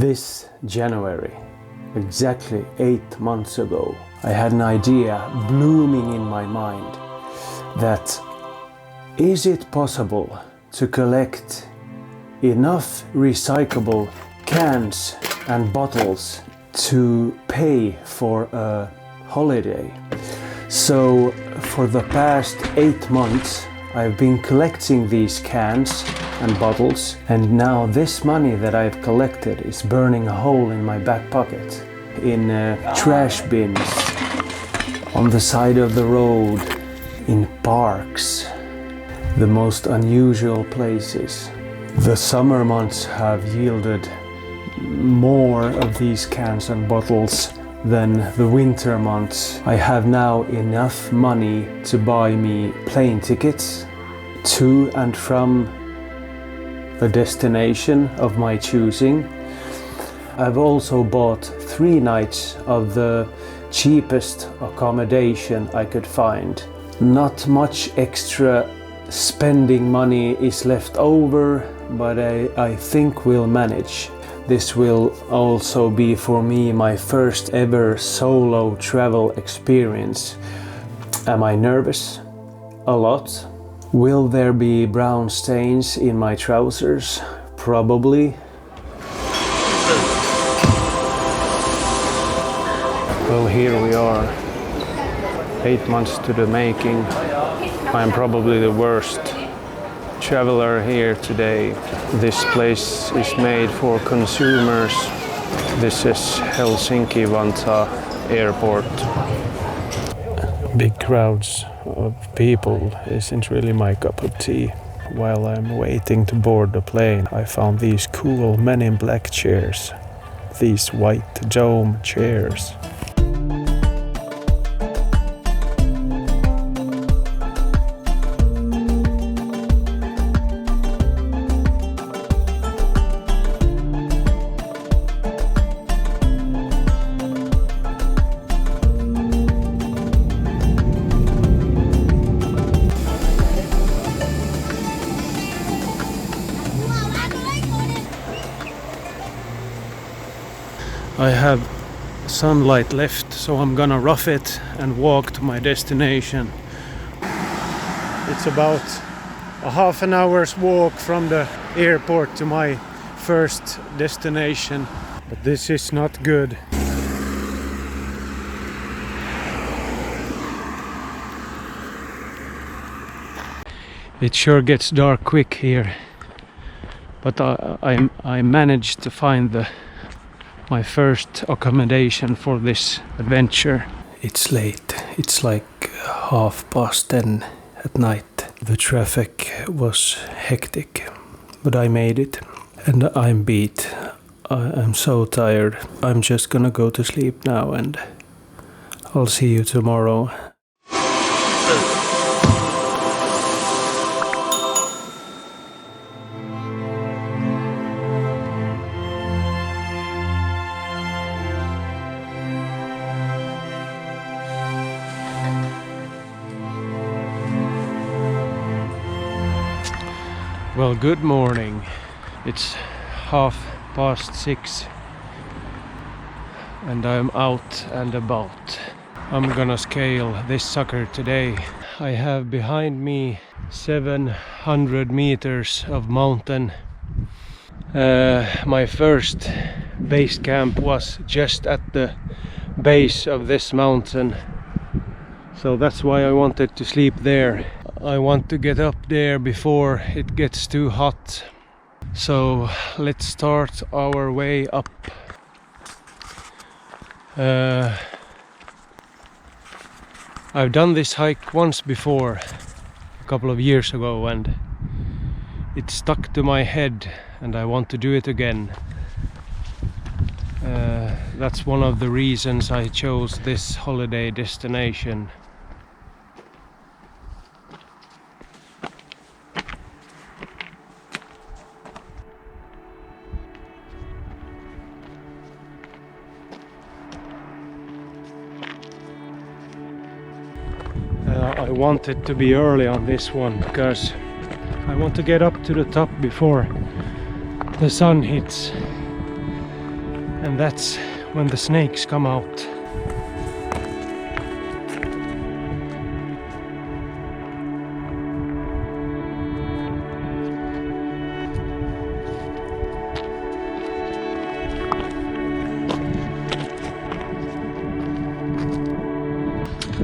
This January, exactly 8 months ago, I had an idea blooming in my mind that is it possible to collect enough recyclable cans and bottles to pay for a holiday? So for the past 8 months I've been collecting these cans and bottles, and now this money that I've collected is burning a hole in my back pocket, in trash bins, on the side of the road, in parks, the most unusual places. The summer months have yielded more of these cans and bottles than the winter months. I have now enough money to buy me plane tickets to and from the destination of my choosing. I've also bought 3 nights of the cheapest accommodation I could find. Not much extra spending money is left over, but I think we'll manage. This will also be for me my first ever solo travel experience. Am I nervous? A lot. Will there be brown stains in my trousers? Probably. Well, here we are, 8 months to the making. I'm probably the worst traveler here today. This place is made for consumers. This is Helsinki-Vantaa airport. Big crowds of people isn't really my cup of tea. While I'm waiting to board the plane, I found these cool Men in Black chairs. These white dome chairs. I have sunlight left, so I'm gonna rough it and walk to my destination. It's about a half an hour's walk from the airport to my first destination, but this is not good. It sure gets dark quick here, but I managed to find my first accommodation for this adventure. It's late. It's like 10:30 at night. The traffic was hectic, but I made it, and I'm beat. I'm so tired. I'm just gonna go to sleep now, and I'll see you tomorrow. Well, good morning. It's 6:30 and I'm out and about. I'm gonna scale this sucker today. I have behind me 700 meters of mountain. My first base camp was just at the base of this mountain, so that's why I wanted to sleep there. I want to get up there before it gets too hot. So let's start our way up. I've done this hike once before, a couple of years ago, and it stuck to my head and I want to do it again. That's one of the reasons I chose this holiday destination. I wanted to be early on this one because I want to get up to the top before the sun hits. And that's when the snakes come out.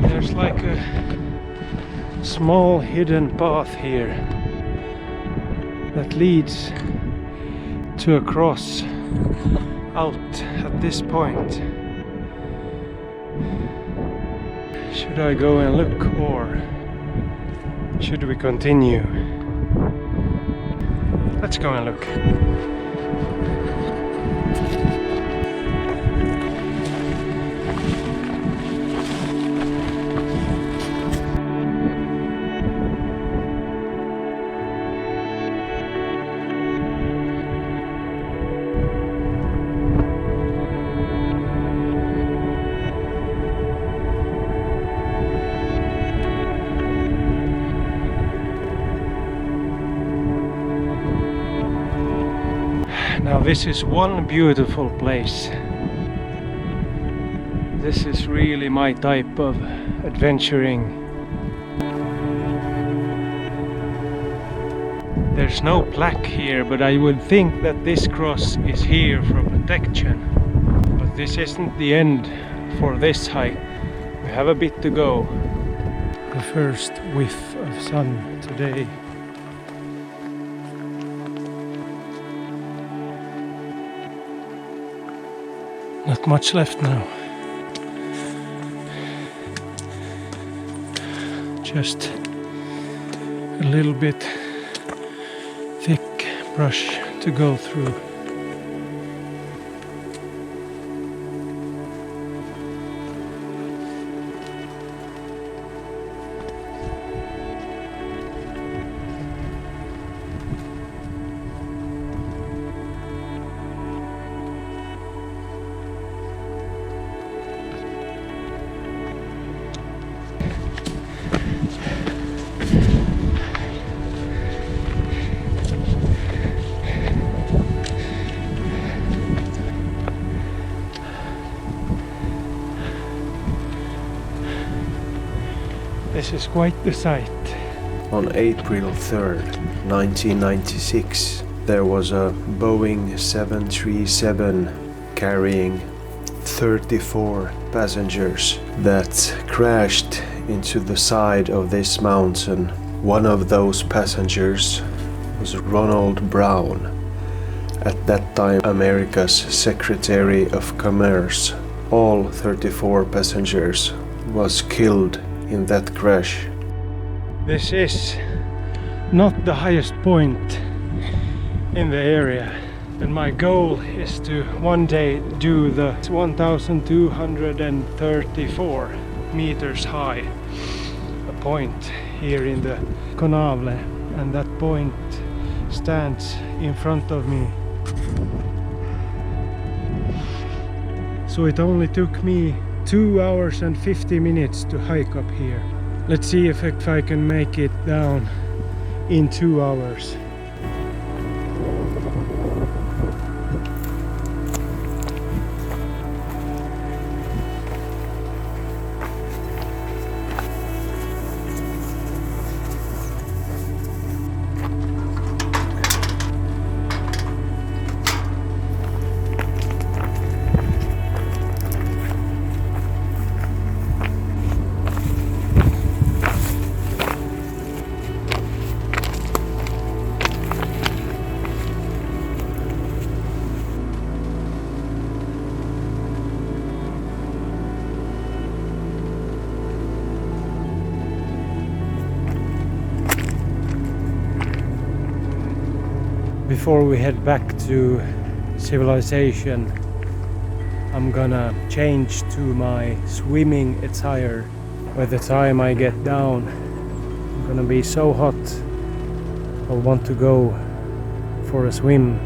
There's like a small hidden path here that leads to a cross out at this point. Should I go and look, or should we continue? Let's go and look. Now this is one beautiful place. This is really my type of adventuring. There's no plaque here, but I would think that this cross is here for protection. But this isn't the end for this hike. We have a bit to go. The first whiff of sun today. Not much left now. Just a little bit thick brush to go through. This is quite the sight. On April 3rd, 1996, there was a Boeing 737 carrying 34 passengers that crashed into the side of this mountain. One of those passengers was Ronald Brown, at that time America's Secretary of Commerce. All 34 passengers was killed in that crash. This is not the highest point in the area, and my goal is to one day do the 1234 meters high a point here in the konavle, and that point stands in front of me. So it only took me 2 hours and 50 minutes to hike up here. Let's see if I can make it down in 2 hours. Before we head back to civilization, I'm gonna change to my swimming attire. By the time I get down, I'm gonna be so hot, I'll want to go for a swim.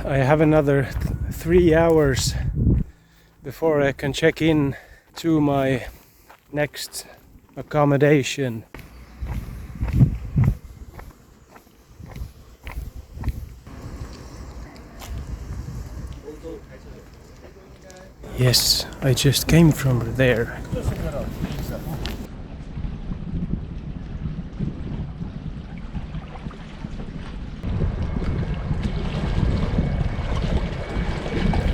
I have another 3 hours before I can check in to my next accommodation. Yes, I just came from there.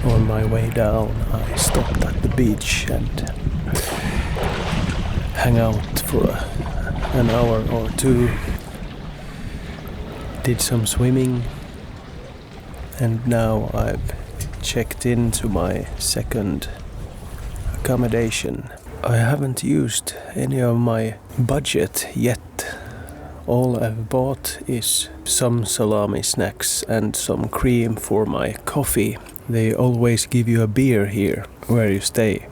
On my way down, I stopped at the beach and hang out for an hour or two. Did some swimming, and now I've checked into my second accommodation. I haven't used any of my budget yet. All I've bought is some salami snacks and some cream for my coffee. They always give you a beer here where you stay.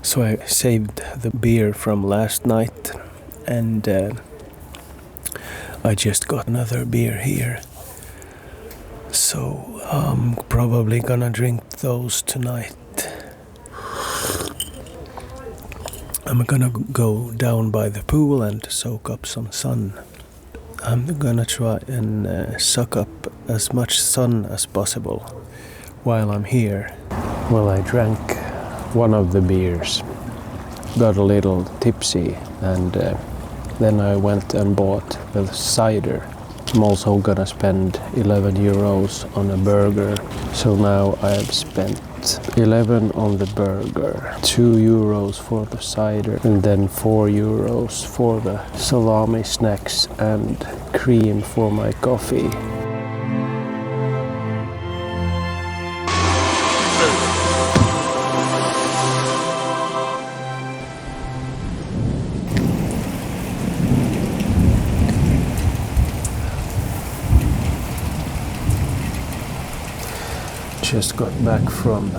So I saved the beer from last night, and I just got another beer here. So I'm probably gonna drink those tonight. I'm gonna go down by the pool and soak up some sun. I'm gonna try and suck up as much sun as possible while I'm here. Well, I drank one of the beers, got a little tipsy, and then I went and bought a cider. I'm also gonna spend 11 euros on a burger. So now I have spent 11 on the burger, 2 euros for the cider, and then 4 euros for the salami snacks and cream for my coffee. Just got back from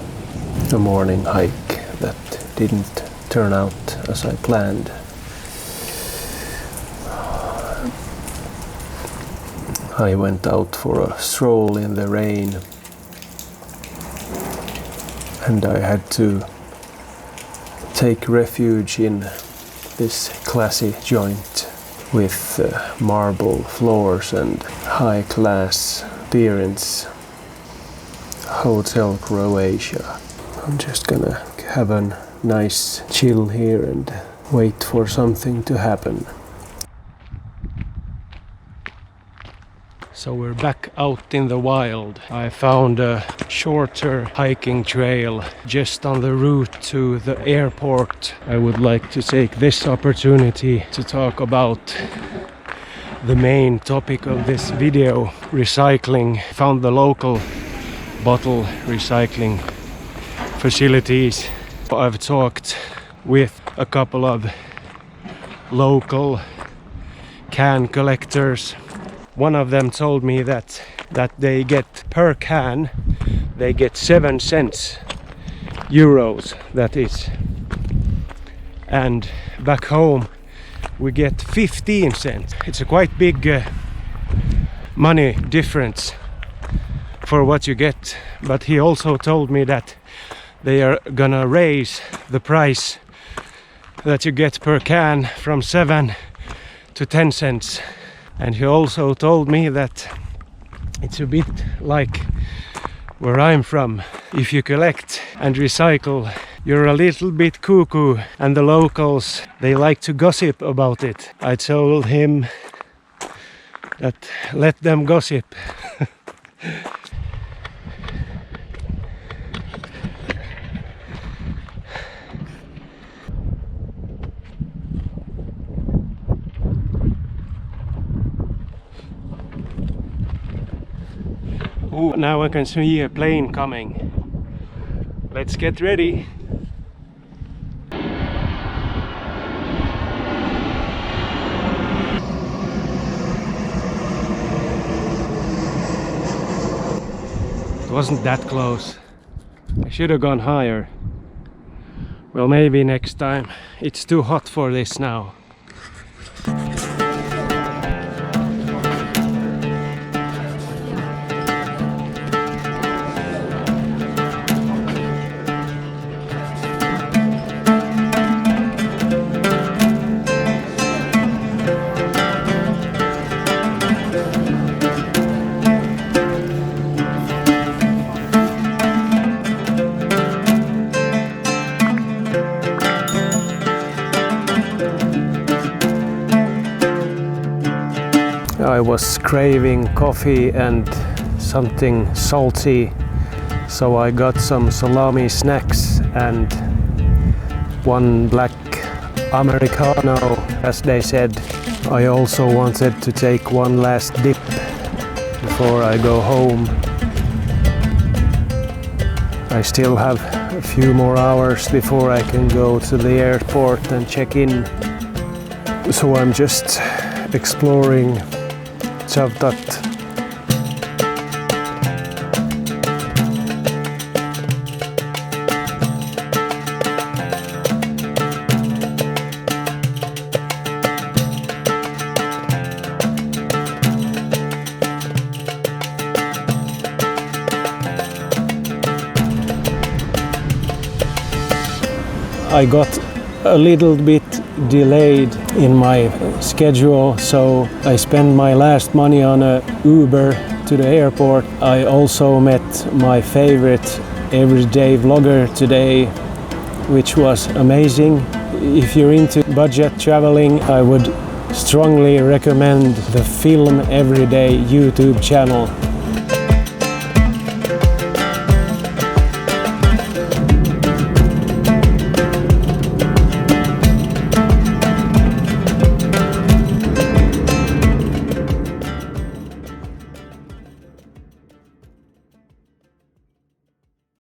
a morning hike that didn't turn out as I planned. I went out for a stroll in the rain, and I had to take refuge in this classy joint with marble floors and high-class appearance. Hotel Croatia. I'm just gonna have a nice chill here and wait for something to happen. So we're back out in the wild. I found a shorter hiking trail just on the route to the airport. I would like to take this opportunity to talk about the main topic of this video, recycling. Found the local bottle recycling facilities. I've talked with a couple of local can collectors. One of them told me that they get per can, they get 7 cents, euros that is. And back home we get 15 cents. It's a quite big money difference for what you get, but he also told me that they are gonna raise the price that you get per can from 7 to 10 cents. And he also told me that it's a bit like where I'm from. If you collect and recycle, you're a little bit cuckoo, and the locals, they like to gossip about it. I told him that let them gossip. Ooh, now I can see a plane coming. Let's get ready. It wasn't that close. I should have gone higher. Well, maybe next time. It's too hot for this now. I was craving coffee and something salty, so I got some salami snacks and one black Americano, as they said. I also wanted to take one last dip before I go home. I still have a few more hours before I can go to the airport and check in. So I'm just exploring Cavtat. I got a little bit delayed in my schedule, so I spent my last money on a Uber to the airport. I also met my favorite everyday vlogger today, which was amazing. If you're into budget traveling, I would strongly recommend the Film Everyday YouTube channel.